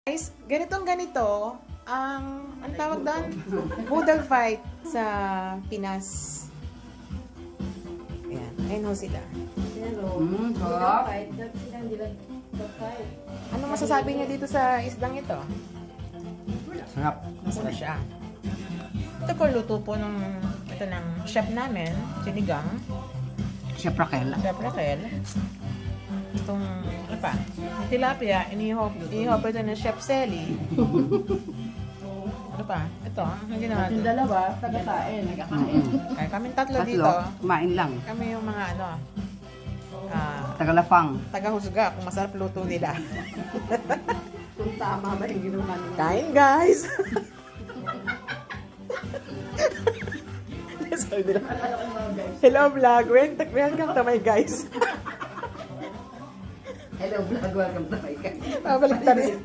Guys, ganito ang tawag doon? Boodle fight sa Pinas. Ayan, ayun ho sila. Sarap. Ano masasabi niyo dito sa isdang ito? Sarap. Masarap siya. Ito po luto po ng chef namin, sinigang, Chef Raquel. Chef Raquel. Itong, ano pa, yung tilapia, ihop ito ng Chef Selly. Ano pa? Ito, ang ginawa Yung ito. dalawa, taga-kain. Ay, kaming tatlo Tatlo, dito. kumain lang. Kami yung mga Tagalafang. taga-husga kung masarap luto nila. Kung tama ba yung ginawa nila. Kain, guys! Sabi nila, hello vlog, welcome to my guys. Hello vlog, welcome to my guys. Babalik na rin.